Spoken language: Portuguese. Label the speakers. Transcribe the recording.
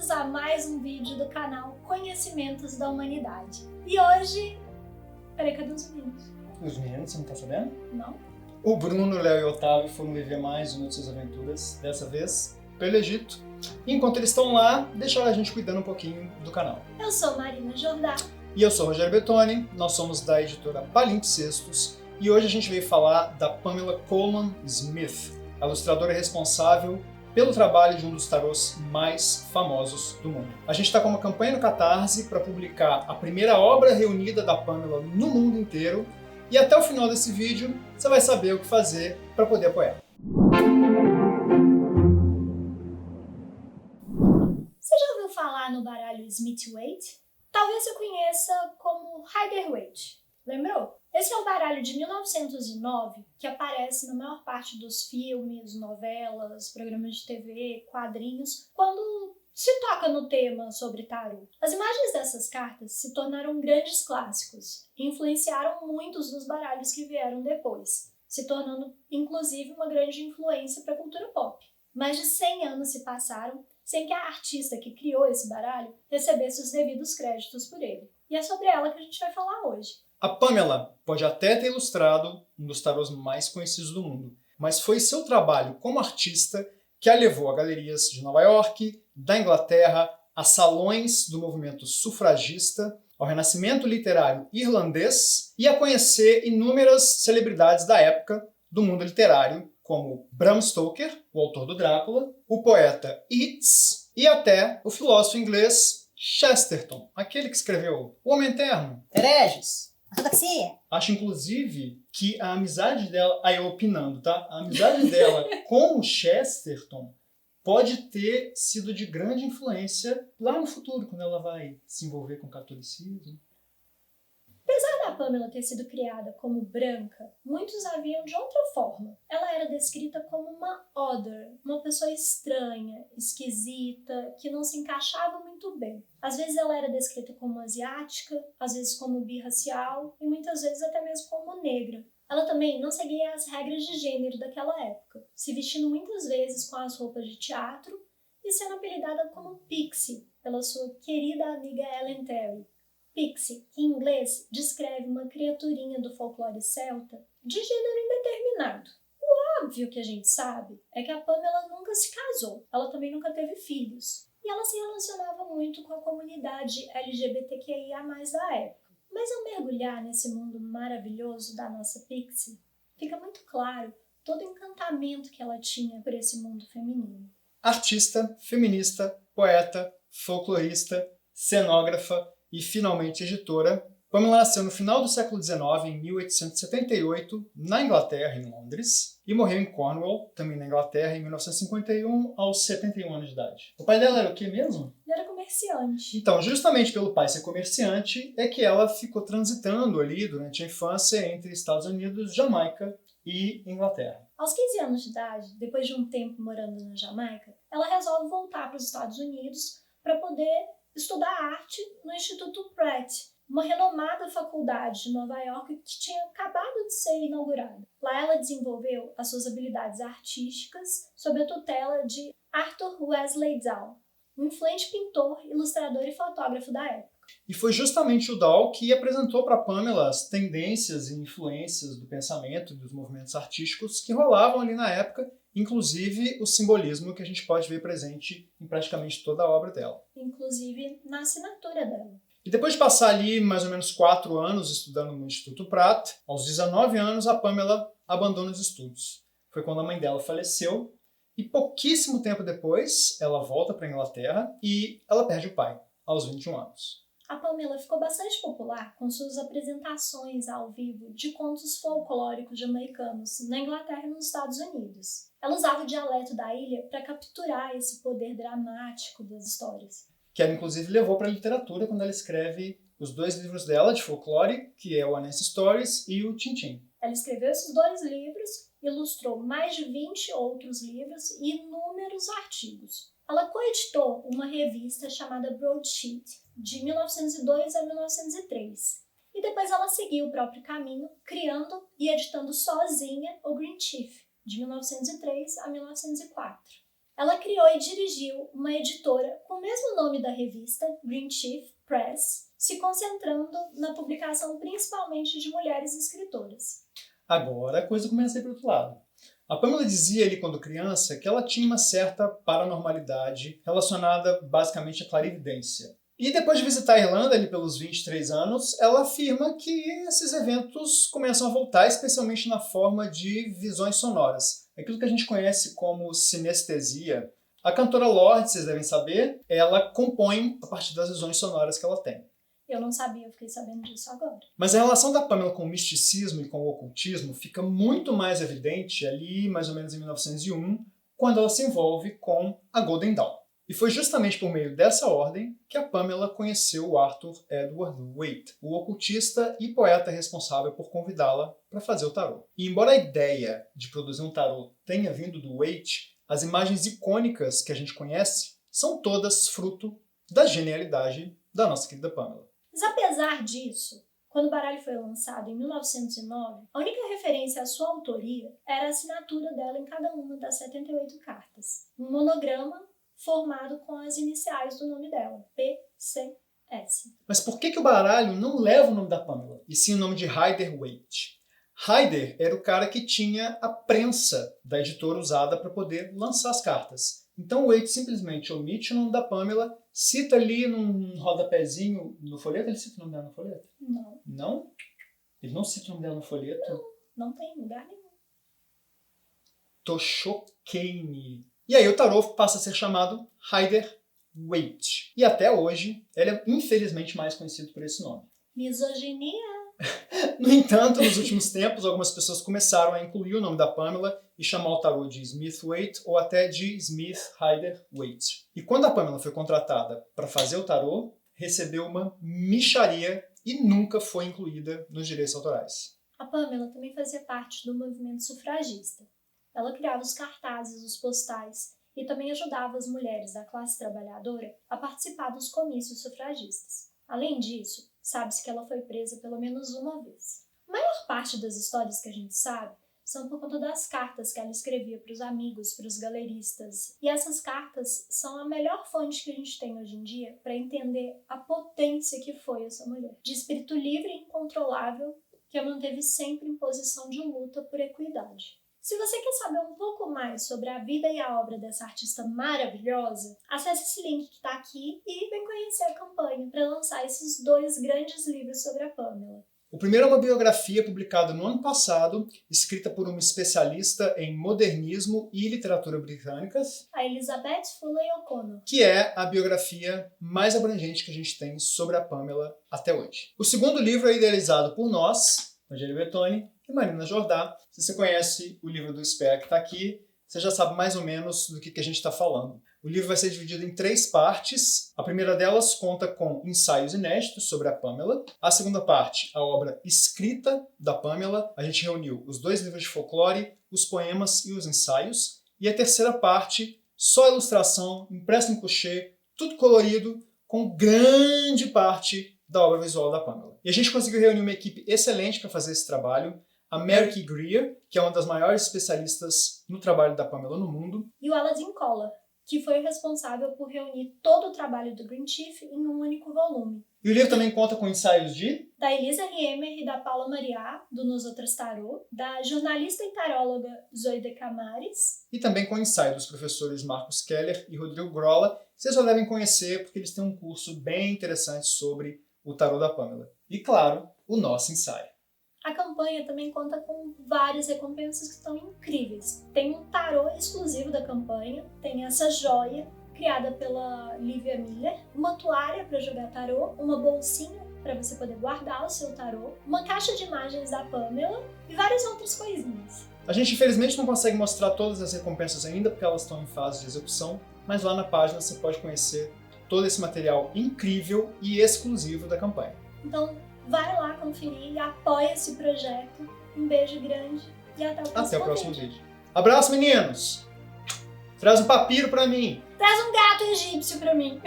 Speaker 1: bem-vindos a mais um vídeo do canal Conhecimentos da Humanidade. E hoje... Peraí, cadê os meninos?
Speaker 2: Os meninos, você não tá sabendo?
Speaker 1: Não?
Speaker 2: O Bruno, o Léo e o Otávio foram viver mais uma de suas aventuras, dessa vez pelo Egito. E enquanto eles estão lá, deixaram a gente cuidando um pouquinho do canal.
Speaker 1: Eu sou Marina Jordá.
Speaker 2: E eu sou Rogério Bertoni, nós somos da editora Palimpsestos. E hoje a gente veio falar da Pamela Colman Smith, a ilustradora responsável pelo trabalho de um dos tarôs mais famosos do mundo. A gente está com uma campanha no Catarse para publicar a primeira obra reunida da Pamela no mundo inteiro, e até o final desse vídeo você vai saber o que fazer para poder apoiar.
Speaker 1: Você já ouviu falar no baralho Smith-Waite? Talvez você conheça como Rider-Waite. Lembrou? Esse é o baralho de 1909 que aparece na maior parte dos filmes, novelas, programas de TV, quadrinhos, quando se toca no tema sobre tarô. As imagens dessas cartas se tornaram grandes clássicos e influenciaram muitos dos baralhos que vieram depois, se tornando inclusive uma grande influência para a cultura pop. Mais de 100 anos se passaram sem que a artista que criou esse baralho recebesse os devidos créditos por ele. E é sobre ela que a gente vai falar hoje.
Speaker 2: A Pamela pode até ter ilustrado um dos tarôs mais conhecidos do mundo, mas foi seu trabalho como artista que a levou a galerias de Nova York, da Inglaterra, a salões do movimento sufragista, ao renascimento literário irlandês e a conhecer inúmeras celebridades da época do mundo literário, como Bram Stoker, o autor do Drácula, o poeta Yeats e até o filósofo inglês Chesterton, aquele que escreveu O Homem Eterno,
Speaker 3: Hereges, ortodoxia.
Speaker 2: Acho, inclusive, que a amizade dela... Aí eu opinando, tá? A amizade dela com o Chesterton pode ter sido de grande influência lá no futuro, quando ela vai se envolver com o catolicismo.
Speaker 1: Apesar da Pamela ter sido criada como branca, muitos a viam de outra forma. Ela era descrita como uma other, uma pessoa estranha, esquisita, que não se encaixava muito bem. Às vezes ela era descrita como asiática, às vezes como birracial e muitas vezes até mesmo como negra. Ela também não seguia as regras de gênero daquela época, se vestindo muitas vezes com as roupas de teatro e sendo apelidada como Pixie pela sua querida amiga Ellen Terry. Pixie, que em inglês descreve uma criaturinha do folclore celta de gênero indeterminado. O óbvio que a gente sabe é que a Pamela nunca se casou, ela também nunca teve filhos, e ela se relacionava muito com a comunidade LGBTQIA+, da época. Mas ao mergulhar nesse mundo maravilhoso da nossa Pixie, fica muito claro todo o encantamento que ela tinha por esse mundo feminino.
Speaker 2: Artista, feminista, poeta, folclorista, cenógrafa e, finalmente, editora, Pamela nasceu no final do século XIX, em 1878, na Inglaterra, em Londres, e morreu em Cornwall, também na Inglaterra, em 1951, aos 71 anos de idade. O pai dela era o quê mesmo?
Speaker 1: Ele era comerciante.
Speaker 2: Então, justamente pelo pai ser comerciante, é que ela ficou transitando ali, durante a infância, entre Estados Unidos, Jamaica e Inglaterra.
Speaker 1: Aos 15 anos de idade, depois de um tempo morando na Jamaica, ela resolve voltar para os Estados Unidos para poder estudar arte no Instituto Pratt, uma renomada faculdade de Nova York que tinha acabado de ser inaugurada. Lá ela desenvolveu as suas habilidades artísticas sob a tutela de Arthur Wesley Dahl, um influente pintor, ilustrador e fotógrafo da época.
Speaker 2: E foi justamente o Dahl que apresentou para Pamela as tendências e influências do pensamento e dos movimentos artísticos que rolavam ali na época, inclusive o simbolismo que a gente pode ver presente em praticamente toda a obra dela.
Speaker 1: Inclusive na assinatura dela.
Speaker 2: E depois de passar ali mais ou menos 4 anos estudando no Instituto Pratt, aos 19 anos a Pamela abandona os estudos. Foi quando a mãe dela faleceu e pouquíssimo tempo depois ela volta para a Inglaterra e ela perde o pai, aos 21 anos.
Speaker 1: A Pamela ficou bastante popular com suas apresentações ao vivo de contos folclóricos jamaicanos na Inglaterra e nos Estados Unidos. Ela usava o dialeto da ilha para capturar esse poder dramático das histórias.
Speaker 2: Que ela inclusive levou para a literatura quando ela escreve os 2 livros dela de folclore, que é o Anansi Stories e o Tintim.
Speaker 1: Ela escreveu esses 2 livros, ilustrou mais de 20 outros livros e inúmeros artigos. Ela coeditou uma revista chamada Broadsheet, de 1902 a 1903. E depois ela seguiu o próprio caminho, criando e editando sozinha o Green Chief, de 1903 a 1904. Ela criou e dirigiu uma editora com o mesmo nome da revista, Green Chief Press, se concentrando na publicação principalmente de mulheres escritoras.
Speaker 2: Agora a coisa começa a ir para o outro lado. A Pamela dizia ali quando criança que ela tinha uma certa paranormalidade relacionada basicamente à clarividência. E depois de visitar a Irlanda ali pelos 23 anos, ela afirma que esses eventos começam a voltar, especialmente na forma de visões sonoras. Aquilo que a gente conhece como sinestesia. A cantora Lorde, vocês devem saber, ela compõe a partir das visões sonoras que ela tem.
Speaker 1: Eu não sabia, eu fiquei sabendo disso agora.
Speaker 2: Mas a relação da Pamela com o misticismo e com o ocultismo fica muito mais evidente ali, mais ou menos em 1901, quando ela se envolve com a Golden Dawn. E foi justamente por meio dessa ordem que a Pamela conheceu o Arthur Edward Waite, o ocultista e poeta responsável por convidá-la para fazer o tarô. E embora a ideia de produzir um tarô tenha vindo do Waite, as imagens icônicas que a gente conhece são todas fruto da genialidade da nossa querida Pamela.
Speaker 1: Mas apesar disso, quando o baralho foi lançado em 1909, a única referência à sua autoria era a assinatura dela em cada uma das 78 cartas. Um monograma formado com as iniciais do nome dela, PCS.
Speaker 2: Mas por que o baralho não leva o nome da Pamela, e sim o nome de Rider-Waite? Rider era o cara que tinha a prensa da editora usada para poder lançar as cartas. Então o Waite simplesmente omite o nome da Pamela, cita ali num rodapézinho no folheto. Ele cita o nome dela no folheto?
Speaker 1: Não.
Speaker 2: Não? Ele não cita o nome dela no folheto?
Speaker 1: Não tem lugar nenhum.
Speaker 2: Toshokeini. E aí o tarô passa a ser chamado Rider-Waite. E até hoje, ele é infelizmente mais conhecido por esse nome.
Speaker 1: Misoginia.
Speaker 2: No entanto, nos últimos tempos, algumas pessoas começaram a incluir o nome da Pamela e chamar o tarô de Smith-Waite ou até de Smith-Rider-Waite. E quando a Pamela foi contratada para fazer o tarô, recebeu uma mixaria e nunca foi incluída nos direitos autorais.
Speaker 1: A Pamela também fazia parte do movimento sufragista. Ela criava os cartazes, os postais e também ajudava as mulheres da classe trabalhadora a participar dos comícios sufragistas. Além disso, sabe-se que ela foi presa pelo menos uma vez. A maior parte das histórias que a gente sabe são por conta das cartas que ela escrevia para os amigos, para os galeristas. E essas cartas são a melhor fonte que a gente tem hoje em dia para entender a potência que foi essa mulher. De espírito livre e incontrolável, que a manteve sempre em posição de luta por equidade. Se você quer saber um pouco mais sobre a vida e a obra dessa artista maravilhosa, acesse esse link que está aqui e vem conhecer a campanha para lançar esses 2 grandes livros sobre a Pamela.
Speaker 2: O primeiro é uma biografia publicada no ano passado, escrita por uma especialista em modernismo e literatura britânicas,
Speaker 1: A Elizabeth Fuller O'Connor,
Speaker 2: que é a biografia mais abrangente que a gente tem sobre a Pamela até hoje. O segundo livro é idealizado por nós, Rogério Bertoni e Marina Jordá. Se você conhece o livro do Espera que está aqui, você já sabe mais ou menos do que a gente está falando. O livro vai ser dividido em 3 partes. A primeira delas conta com ensaios inéditos sobre a Pamela. A segunda parte, a obra escrita da Pamela. A gente reuniu os 2 livros de folclore, os poemas e os ensaios. E a terceira parte, só ilustração, impressa em couchê, tudo colorido, com grande parte da obra visual da Pamela. E a gente conseguiu reunir uma equipe excelente para fazer esse trabalho. A Mary Kay Greer, que é uma das maiores especialistas no trabalho da Pamela no mundo.
Speaker 1: e o Aladdin Collar, que foi responsável por reunir todo o trabalho do Green Chief em um único volume.
Speaker 2: E o livro também conta com ensaios de
Speaker 1: Da Elisa Riemer e da Paula Mariá, do Nos Outras Tarô, da jornalista e taróloga Zoe de Camares,
Speaker 2: e também com ensaio dos professores Marcos Keller e Rodrigo Grola. Vocês já devem conhecer porque eles têm um curso bem interessante sobre o tarô da Pamela. E claro, o nosso ensaio.
Speaker 1: A campanha também conta com várias recompensas que estão incríveis. Tem um tarô exclusivo da campanha, tem essa joia criada pela Lívia Miller, uma toalha para jogar tarô, uma bolsinha para você poder guardar o seu tarô, uma caixa de imagens da Pamela e várias outras coisinhas.
Speaker 2: A gente infelizmente não consegue mostrar todas as recompensas ainda porque elas estão em fase de execução, mas lá na página você pode conhecer todo esse material incrível e exclusivo da campanha.
Speaker 1: Então, vai lá conferir e apoia esse projeto. Um beijo grande e até o próximo
Speaker 2: vídeo. Abraço, meninos! Traz um papiro pra mim!
Speaker 1: Traz um gato egípcio pra mim!